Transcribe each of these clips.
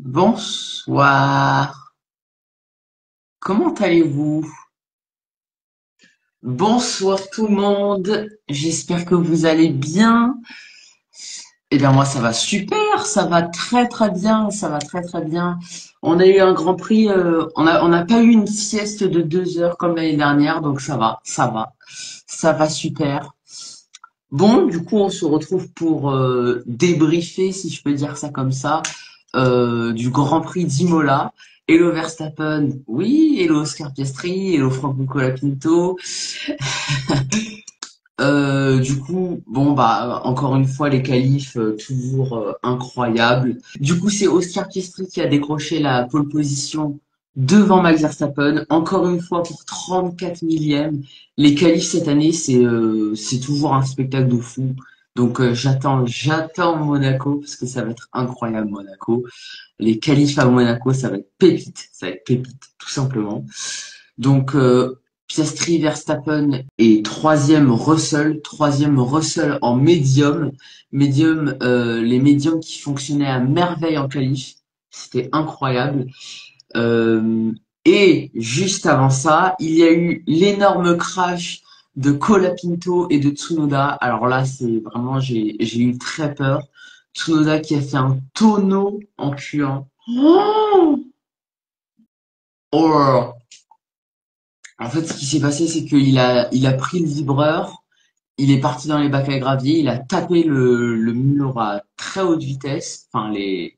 Bonsoir, comment allez-vous? Bonsoir tout le monde, j'espère que vous allez bien. Eh bien moi ça va super, ça va très très bien, ça va très très bien. On a eu un Grand Prix, on n'a pas eu une sieste de 2 heures comme l'année dernière, donc ça va super. Bon, du coup on se retrouve pour débriefer, si je peux dire ça comme ça, du Grand Prix d'Imola. Hello Verstappen, oui, hello Oscar Piastri, hello Franco Colapinto. Du coup, bon bah encore une fois les qualifs toujours incroyables. Du coup, c'est Oscar Piastri qui a décroché la pole position devant Max Verstappen, encore une fois pour 34 millième. Les qualifs cette année, c'est toujours un spectacle de fou. Donc j'attends Monaco parce que ça va être incroyable Monaco. Les qualifs à Monaco, ça va être pépite tout simplement. Donc Piastri, Verstappen et troisième Russell en médium. Médium, les médiums qui fonctionnaient à merveille en qualif. C'était incroyable. Euh, et juste avant ça, il y a eu l'énorme crash de Colapinto et de Tsunoda. Alors là, c'est vraiment, j'ai eu très peur. Tsunoda qui a fait un tonneau en Q1. Oh, oh. En fait, ce qui s'est passé, c'est il a pris le vibreur, il est parti dans les bacs à gravier, il a tapé le mur à très haute vitesse, enfin les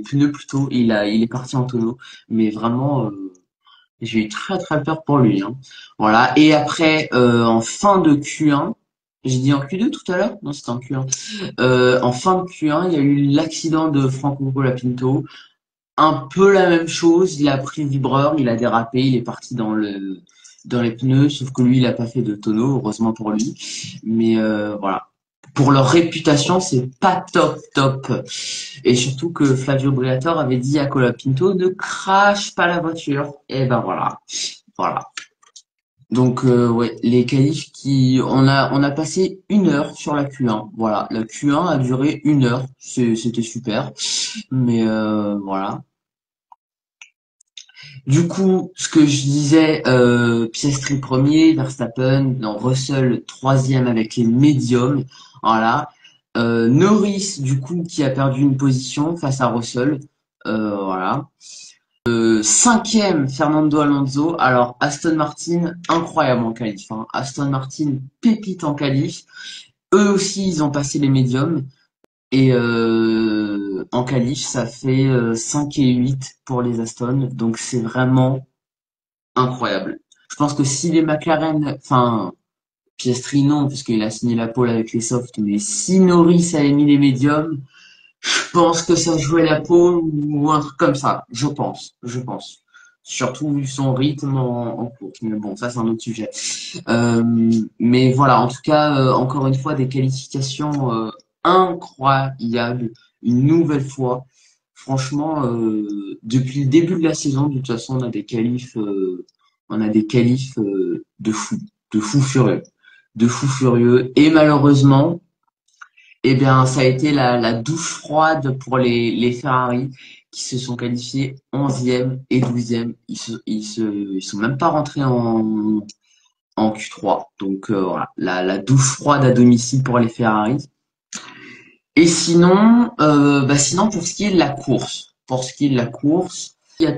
pneus plutôt, il est parti en tonneau. Mais vraiment, j'ai eu très très peur pour lui, hein. Voilà. Et après, en fin de Q1, j'ai dit en Q2 tout à l'heure? Non, c'était en Q1. En fin de Q1, il y a eu l'accident de Franco Colapinto. Un peu la même chose, il a pris le vibreur, il a dérapé, il est parti dans les pneus, sauf que lui, il a pas fait de tonneau, heureusement pour lui. Mais voilà. Pour leur réputation, c'est pas top top. Et surtout que Flavio Briatore avait dit à Colapinto ne crache pas la voiture. Et ben voilà. Voilà. Donc ouais, les qualifs on a passé 1 heure sur la Q1. Voilà, la Q1 a duré 1 heure, c'était super. Mais voilà. Du coup, ce que je disais, Piastri premier, Verstappen, non, Russell troisième avec les médiums, voilà. Norris, du coup, qui a perdu une position face à Russell, voilà. Cinquième, Fernando Alonso. Alors, Aston Martin, incroyable en qualif, hein. Aston Martin, pépite en qualif. Eux aussi, ils ont passé les médiums. Et en qualif, ça fait 5 et 8 pour les Aston. Donc, c'est vraiment incroyable. Je pense que si les McLaren, enfin, Piastri non, parce qu'il a signé la pole avec les softs, mais si Norris avait mis les médiums, je pense que ça jouait la pole ou un truc comme ça. Je pense. Surtout vu son rythme en course. Mais bon, ça c'est un autre sujet. Euh, mais voilà, en tout cas, encore une fois, des qualifications incroyables, une nouvelle fois. Franchement, depuis le début de la saison, de toute façon, on a des qualifs de fou furieux, de fou furieux. Et malheureusement, eh bien, ça a été la douche froide pour les Ferrari qui se sont qualifiés 11e et 12e. Ils sont même pas rentrés en Q3. Donc voilà, la douche froide à domicile pour les Ferrari. Et sinon, sinon pour ce qui est de la course, il y a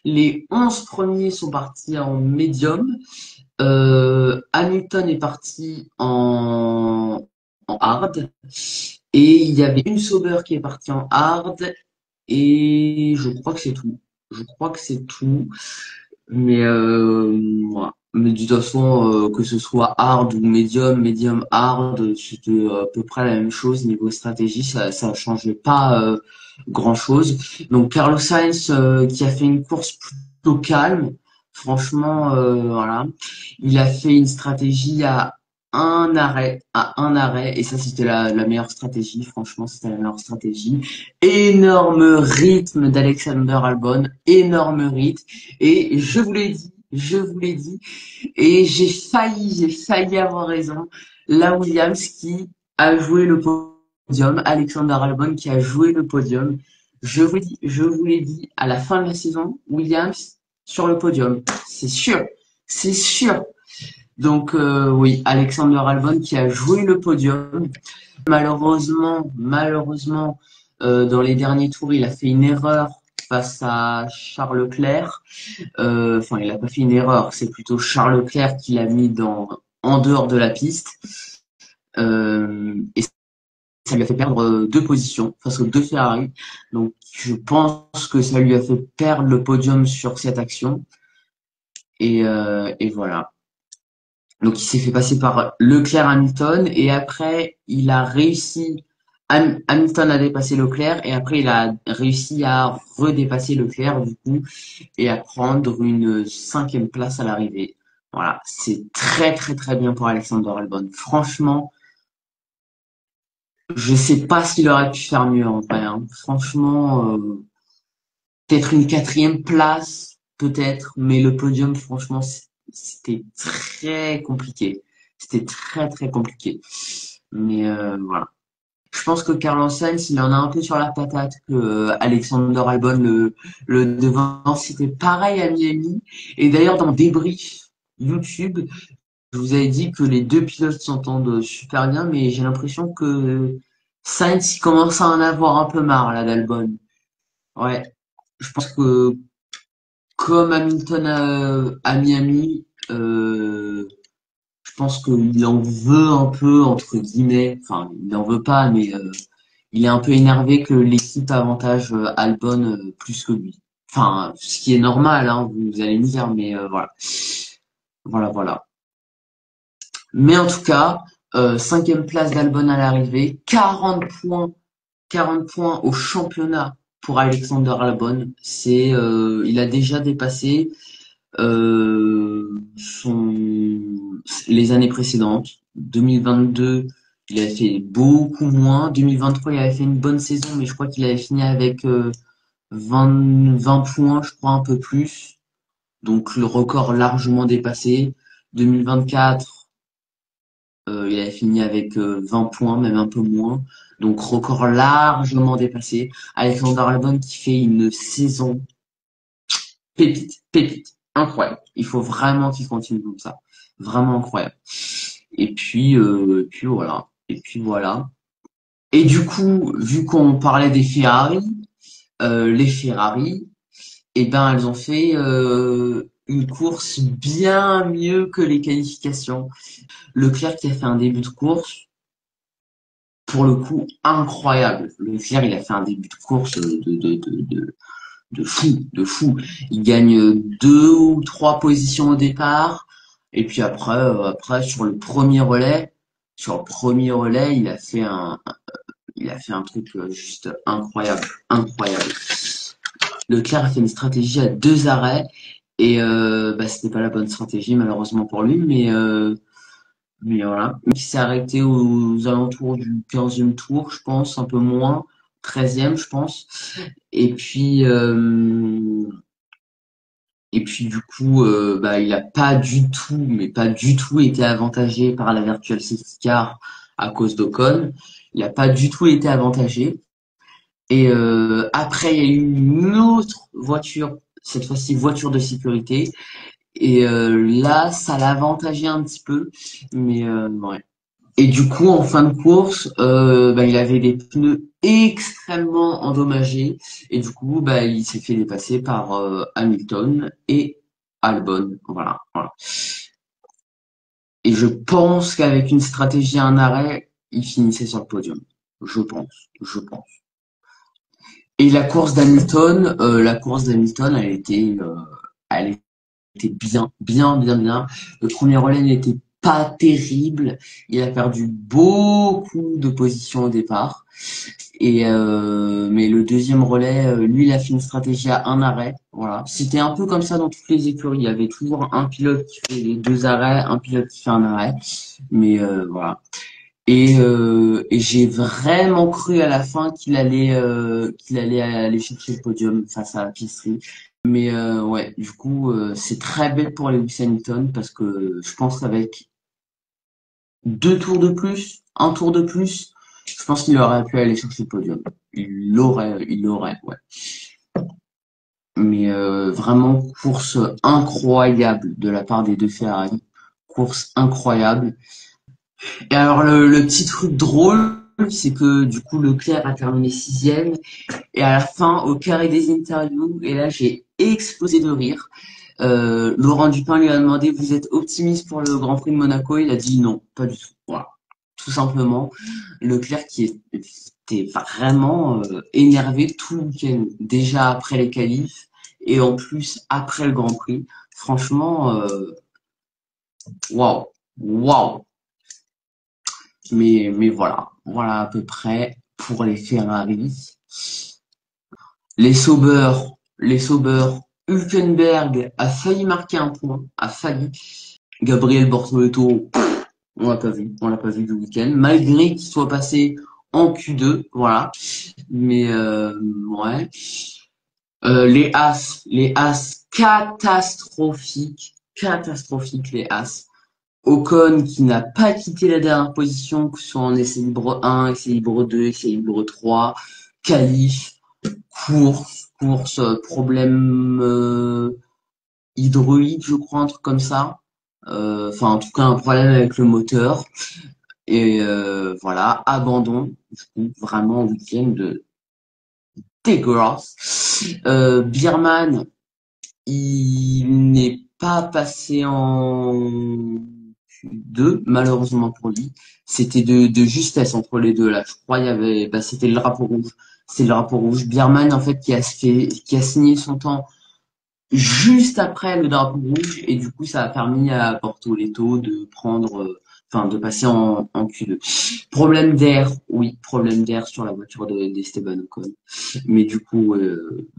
les 11 premiers sont partis en médium. Hamilton est parti en hard. Et il y avait une Sauber qui est partie en hard. Et je crois que c'est tout. Je crois que c'est tout. Mais voilà. Mais de toute façon, que ce soit hard ou medium hard, c'était à peu près la même chose niveau stratégie, ça changeait pas grand-chose. Donc Carlos Sainz qui a fait une course plutôt calme, franchement, voilà, il a fait une stratégie à un arrêt, et ça c'était la meilleure stratégie. Franchement, c'était la meilleure stratégie. Énorme rythme d'Alexander Albon, énorme rythme. Et je vous l'ai dit, et j'ai failli avoir raison. La Williams qui a joué le podium, Alexander Albon qui a joué le podium. Je vous l'ai dit, à la fin de la saison, Williams sur le podium. C'est sûr, c'est sûr. Donc oui, Alexander Albon qui a joué le podium. Malheureusement, dans les derniers tours, il a fait une erreur face à Charles Leclerc. Enfin, il a pas fait une erreur, c'est plutôt Charles Leclerc qui l'a mis en dehors de la piste. Et ça lui a fait perdre deux positions face aux deux Ferrari. Donc, je pense que ça lui a fait perdre le podium sur cette action. Et voilà. Donc, il s'est fait passer par Leclerc Hamilton et après, il a réussi. Hamilton a dépassé Leclerc et après, il a réussi à redépasser Leclerc du coup et à prendre une cinquième place à l'arrivée. Voilà, c'est très très très bien pour Alexander Albon. Franchement, je sais pas s'il aurait pu faire mieux en vrai, hein. Franchement, peut-être une quatrième place, peut-être, mais le podium, franchement, c'était très compliqué. C'était très très compliqué. Mais voilà. Je pense que Carlos Sainz, il en a un peu sur la patate que Alexander Albon le devant. C'était pareil à Miami. Et d'ailleurs, dans débrief YouTube, je vous avais dit que les deux pilotes s'entendent super bien, mais j'ai l'impression que Sainz il commence à en avoir un peu marre là d'Albon. Ouais, je pense que comme Hamilton à Miami, je pense qu'il en veut un peu entre guillemets. Enfin, il en veut pas, mais il est un peu énervé que l'équipe avantage Albon plus que lui. Enfin, ce qui est normal, hein, vous allez me dire, mais voilà. Voilà. Mais en tout cas, cinquième place d'Albon à l'arrivée, 40 points au championnat pour Alexander Albon. Il a déjà dépassé les années précédentes. 2022, il avait fait beaucoup moins. 2023, il avait fait une bonne saison, mais je crois qu'il avait fini avec 20 points, je crois un peu plus. Donc le record largement dépassé. 2024, il avait fini avec 20 points, même un peu moins. Donc record largement dépassé. Alexander Albon qui fait une saison pépite, incroyable. Il faut vraiment qu'il continue comme ça. Vraiment incroyable. Et puis voilà. Et puis voilà. Et du coup, vu qu'on parlait des Ferrari, les Ferrari, eh ben elles ont fait une course bien mieux que les qualifications. Leclerc qui a fait un début de course, pour le coup, incroyable. Leclerc, il a fait un début de course de fou. Il gagne deux ou trois positions au départ, et puis après sur le premier relais, il a fait un truc juste incroyable. Leclerc a fait une stratégie à deux arrêts, et bah, c'était pas la bonne stratégie malheureusement pour lui, mais voilà. Il s'est arrêté aux alentours du 15e tour, je pense, un peu moins, 13e, je pense. Et puis, euh, et puis du coup, bah, il a pas du tout, mais pas du tout été avantagé par la Virtual Safety Car à cause d'Ocon. Il a pas du tout été avantagé. Et après, il y a eu une autre voiture, cette fois-ci voiture de sécurité. Et là, ça l'a avantagé un petit peu, mais ouais. Et du coup, en fin de course, bah, il avait des pneus extrêmement endommagés. Et du coup, bah, il s'est fait dépasser par Hamilton et Albon. Voilà. Et je pense qu'avec une stratégie à un arrêt, il finissait sur le podium. Je pense. Et la course d'Hamilton, elle était bien. Le premier relais n'était pas terrible. Il a perdu beaucoup de positions au départ. Mais le deuxième relais, lui, il a fait une stratégie à un arrêt. Voilà. C'était un peu comme ça dans toutes les écuries. Il y avait toujours un pilote qui fait les deux arrêts, un pilote qui fait un arrêt. Mais voilà. Et j'ai vraiment cru à la fin qu'il allait aller chercher le podium face à Piastri. Mais ouais, du coup, c'est très bête pour Lewis Hamilton parce que je pense qu'avec deux tours de plus, un tour de plus, Je pense qu'il aurait pu aller chercher le podium. Il l'aurait, ouais. Mais vraiment, course incroyable de la part des deux Ferrari. Course incroyable. Et alors, le petit truc drôle, c'est que du coup, Leclerc a terminé sixième. Et à la fin, au carré des interviews, et là, j'ai explosé de rire. Laurent Dupin lui a demandé, vous êtes optimiste pour le Grand Prix de Monaco? Il a dit non, pas du tout. Voilà. Tout simplement. Leclerc qui était vraiment énervé tout le week-end. Déjà après les qualifs et en plus après le Grand Prix. Franchement, waouh, waouh. Mais voilà, voilà à peu près pour les Ferrari. Les Sauber, Hülkenberg a failli marquer un point, a failli. Gabriel Bortoleto, on l'a pas vu du week-end, malgré qu'il soit passé en Q2, voilà. Mais ouais. Les As catastrophiques les As. Ocon qui n'a pas quitté la dernière position, que ce soit en essai libre 1, essai libre 2, essai libre 3, qualif, course, problème hydraulique, je crois, un truc comme ça. Enfin, en tout cas, un problème avec le moteur. Et voilà, abandon, du coup, vraiment au week-end de dégueulasse. Bierman, il n'est pas passé en Q2, malheureusement pour lui. C'était de justesse entre les deux, là. Je crois il y avait, bah, c'était le drapeau rouge. C'est le drapeau rouge. Bierman, en fait, qui a signé son temps juste après le drapeau rouge, et du coup, ça a permis à Bortoleto de prendre, enfin, de passer en Q2. Problème d'air, oui, problème d'air sur la voiture d'Esteban Ocon. Mais du coup,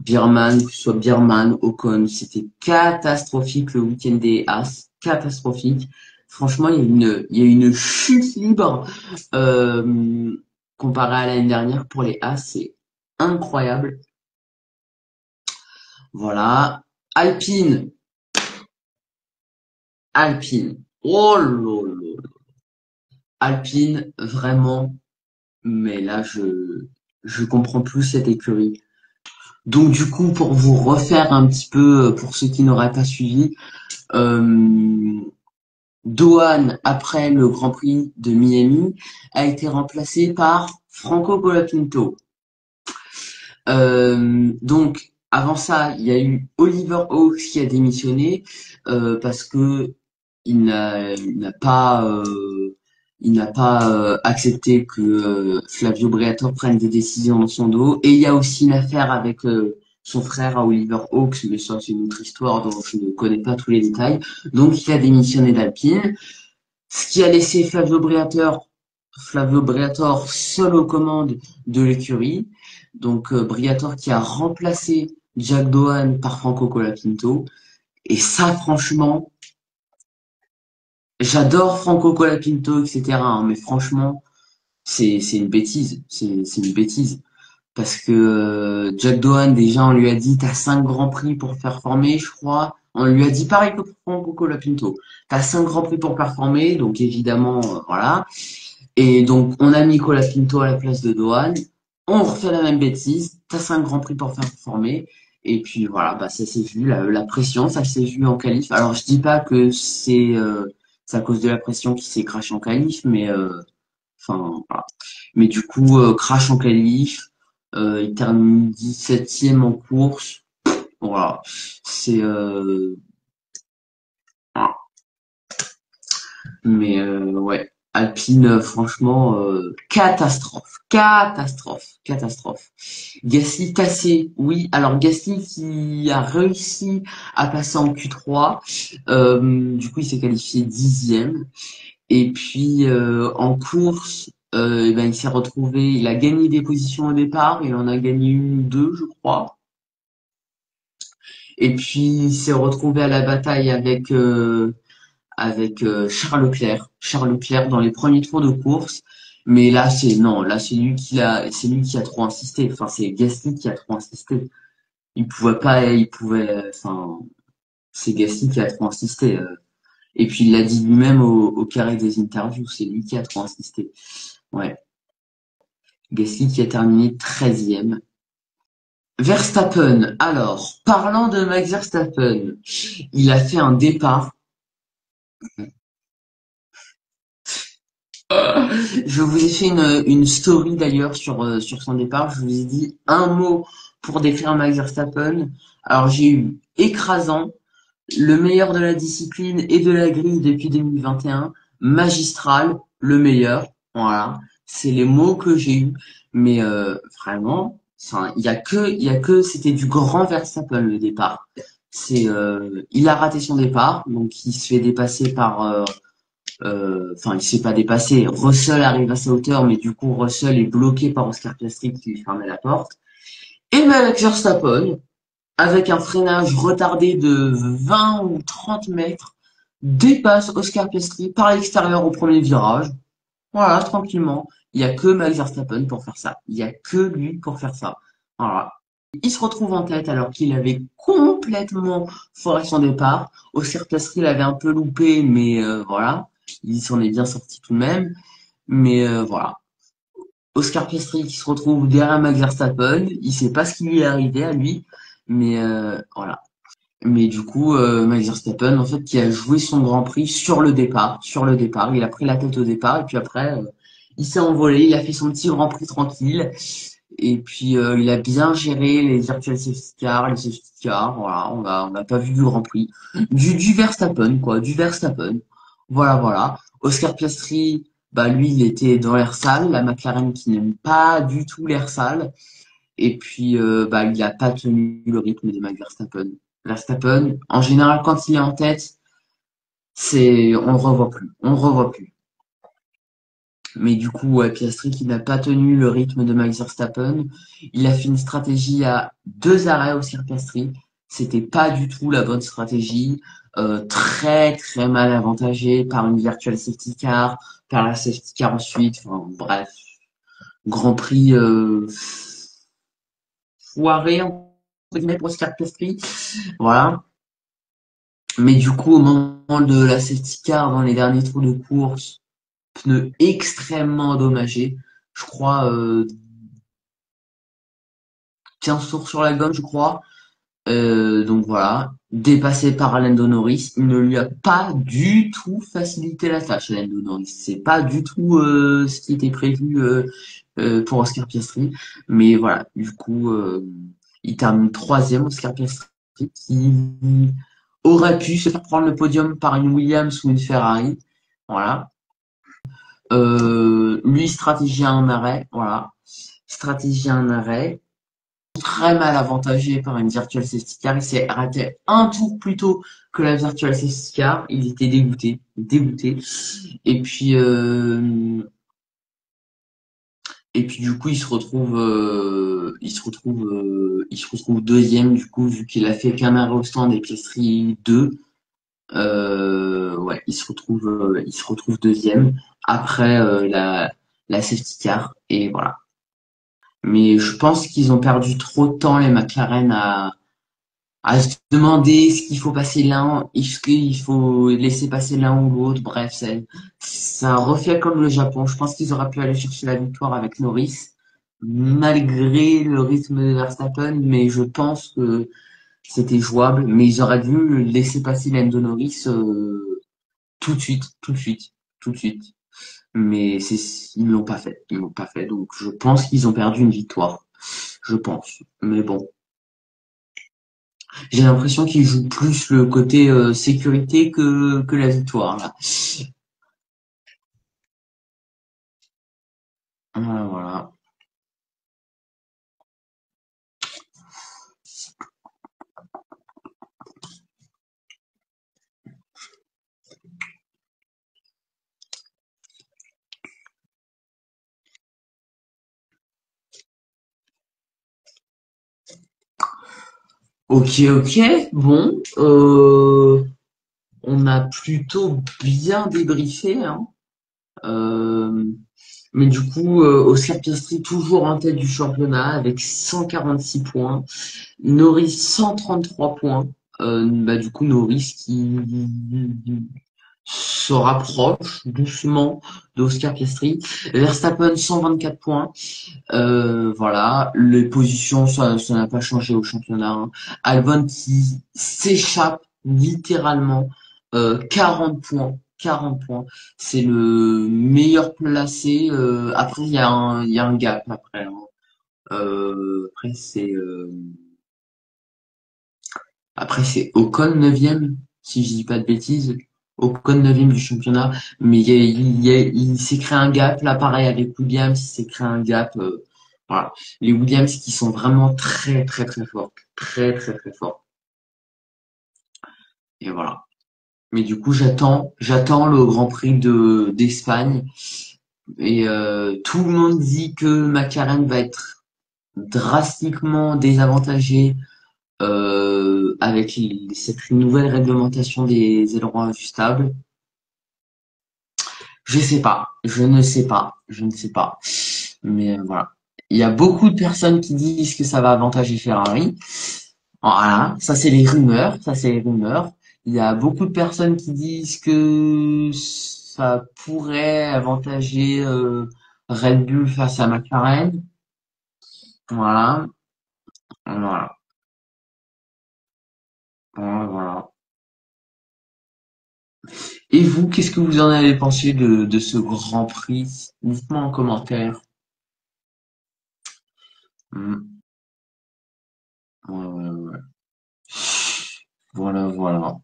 Bierman, que ce soit Bierman, Ocon, c'était catastrophique le week-end des As, catastrophique. Franchement, il y a une chute libre comparé à l'année dernière pour les As, c'est incroyable. Voilà. Alpine, Alpine. Oh là là. Alpine, vraiment. Mais là, je comprends plus cette écurie. Donc du coup, pour vous refaire un petit peu, pour ceux qui n'auraient pas suivi, euh, Dohan, après le Grand Prix de Miami, a été remplacé par Franco Colapinto. Donc avant ça, il y a eu Oliver Hawks qui a démissionné parce que il n'a pas accepté que Flavio Briatore prenne des décisions dans son dos. Et il y a aussi une affaire avec son frère à Oliver Hawks, mais ça c'est une autre histoire dont je ne connais pas tous les détails. Donc il a démissionné d'Alpine, ce qui a laissé Flavio Briatore seul aux commandes de l'écurie. Donc Briatore qui a remplacé Jack Doohan par Franco Colapinto. Et ça, franchement, j'adore Franco Colapinto, etc., hein, mais franchement, c'est une bêtise. C'est une bêtise. Parce que Jack Doohan, déjà, on lui a dit, t'as 5 grands prix pour performer, je crois. On lui a dit pareil que pour Franco Colapinto. T'as 5 grands prix pour performer, donc évidemment, voilà. Et donc, on a mis Colapinto à la place de Doohan. On refait la même bêtise. T'as 5 grands prix pour faire performer. Et puis voilà, bah ça s'est vu, la pression, ça s'est vu en qualif. Alors je dis pas que c'est à cause de la pression qui s'est craché en qualif, mais enfin voilà. Mais du coup, crash en qualif, il termine 17e en course. Voilà, c'est voilà. Mais ouais, Alpine, franchement, catastrophe, catastrophe, catastrophe. Gasly tassé, oui. Alors Gasly qui a réussi à passer en Q3, du coup il s'est qualifié 10e. Et puis en course, eh ben, il s'est retrouvé, il a gagné des positions au départ, il en a gagné une ou deux, je crois. Et puis il s'est retrouvé à la bataille avec Charles Leclerc. Charles Leclerc dans les premiers tours de course. Mais là, non, là, c'est lui qui a trop insisté. Enfin, c'est Gasly qui a trop insisté. Il pouvait pas, enfin, c'est Gasly qui a trop insisté. Et puis, il l'a dit lui-même au carré des interviews. C'est lui qui a trop insisté. Ouais. Gasly qui a terminé 13e. Verstappen, alors, parlant de Max Verstappen, il a fait un départ. Je vous ai fait une story d'ailleurs sur son départ. Je vous ai dit un mot pour décrire Max Verstappen. Alors j'ai eu écrasant, le meilleur de la discipline et de la grille depuis 2021, magistral, le meilleur. Voilà, c'est les mots que j'ai eus. Mais vraiment, enfin, c'était du grand Verstappen le départ. Il a raté son départ, donc il se fait dépasser par enfin, il s'est pas dépassé. Russell arrive à sa hauteur, mais du coup, Russell est bloqué par Oscar Piastri qui lui fermait la porte. Et Max Verstappen, avec un freinage retardé de 20 ou 30 mètres, dépasse Oscar Piastri par l'extérieur au premier virage. Voilà, tranquillement. Il y a que Max Verstappen pour faire ça. Il y a que lui pour faire ça. Voilà. Il se retrouve en tête alors qu'il avait complètement foiré son départ. Oscar Piastri l'avait un peu loupé, mais voilà, il s'en est bien sorti tout de même. Mais voilà, Oscar Piastri qui se retrouve derrière Max Verstappen, il sait pas ce qui lui est arrivé à lui, mais voilà. Mais du coup, Max Verstappen, en fait, qui a joué son Grand Prix sur le départ, il a pris la tête au départ et puis après, il s'est envolé, il a fait son petit Grand Prix tranquille. Et puis il a bien géré les virtual safety cars, les safety cars, voilà, on n'a pas vu du Grand Prix. Du Verstappen, quoi, du Verstappen. Voilà, voilà. Oscar Piastri, bah lui, il était dans l'air sale, la McLaren qui n'aime pas du tout l'air sale. Et puis bah il a pas tenu le rythme de Max Verstappen. Verstappen, en général, quand il est en tête, on le revoit plus. On le revoit plus. Mais du coup, ouais, Piastri qui n'a pas tenu le rythme de Max Verstappen, il a fait une stratégie à 2 arrêts au Sir Piastri. C'était pas du tout la bonne stratégie. Très très mal avantagé par une virtual safety car, par la safety car ensuite. Enfin, bref, Grand Prix foiré entre guillemets pour Oscar Piastri. Voilà. Mais du coup, au moment de la safety car dans les derniers tours de course, pneu extrêmement endommagé. Je crois 15 tours sur la gomme, je crois. Donc voilà, dépassé par Lando Norris, il ne lui a pas du tout facilité la tâche, Lando Norris. C'est pas du tout ce qui était prévu pour Oscar Piastri. Mais voilà, du coup, il termine troisième, Oscar Piastri, qui aurait pu se faire prendre le podium par une Williams ou une Ferrari. Voilà. Lui, stratégie à un arrêt, voilà. Stratégie à un arrêt. Très mal avantagé par une virtual safety car. Il s'est arrêté un tour plus tôt que la virtual safety car. Il était dégoûté, dégoûté. Et puis, du coup, il se retrouve deuxième du coup vu qu'il a fait qu'un arrêt au stand et Piastri 2. Ouais, il se retrouve deuxième après la safety car et voilà. Mais je pense qu'ils ont perdu trop de temps les McLaren à se demander ce qu'il faut passer l'un, est-ce qu'il faut laisser passer l'un ou l'autre. Bref, ça refait comme le Japon. Je pense qu'ils auraient pu aller chercher la victoire avec Norris, malgré le rythme de Verstappen, mais je pense que c'était jouable. Mais ils auraient dû laisser passer Lando Norris tout de suite, tout de suite, tout de suite. Mais ils l'ont pas fait. Ils l'ont pas fait. Donc je pense qu'ils ont perdu une victoire. Je pense. Mais bon. J'ai l'impression qu'il joue plus le côté sécurité que la victoire là. Voilà, voilà. Ok, ok. Bon, on a plutôt bien débriefé, hein. Euh, mais du coup, Oscar Piastri toujours en tête du championnat avec 146 points. Norris 133 points. Bah, du coup, Norris se rapproche doucement d'Oscar Piastri. Verstappen 124 points. Voilà, les positions, ça n'a pas changé au championnat, hein. Albon qui s'échappe littéralement, 40 points. 40 points. C'est le meilleur placé. Après, il y a un gap après, hein. Après, après, c'est Ocon 9e, si je dis pas de bêtises. Ocon 9e du championnat. Mais il s'est créé un gap. Là, pareil, avec Williams, il s'est créé un gap. Voilà. Les Williams qui sont vraiment très, très, très forts. Très, très, très forts. Et voilà. Mais du coup, j'attends le Grand Prix d'Espagne. Et tout le monde dit que McLaren va être drastiquement désavantagé avec cette nouvelle réglementation des ailerons ajustables. Je sais pas, je ne sais pas, je ne sais pas. Mais voilà. Il y a beaucoup de personnes qui disent que ça va avantager Ferrari. Voilà, ça c'est les rumeurs, ça c'est les rumeurs. Il y a beaucoup de personnes qui disent que ça pourrait avantager Red Bull face à McLaren. Voilà, voilà, voilà, voilà. Et vous, qu'est-ce que vous en avez pensé de ce Grand Prix? Dites-moi en commentaire. Hmm. Ouais, ouais, ouais. Voilà, voilà.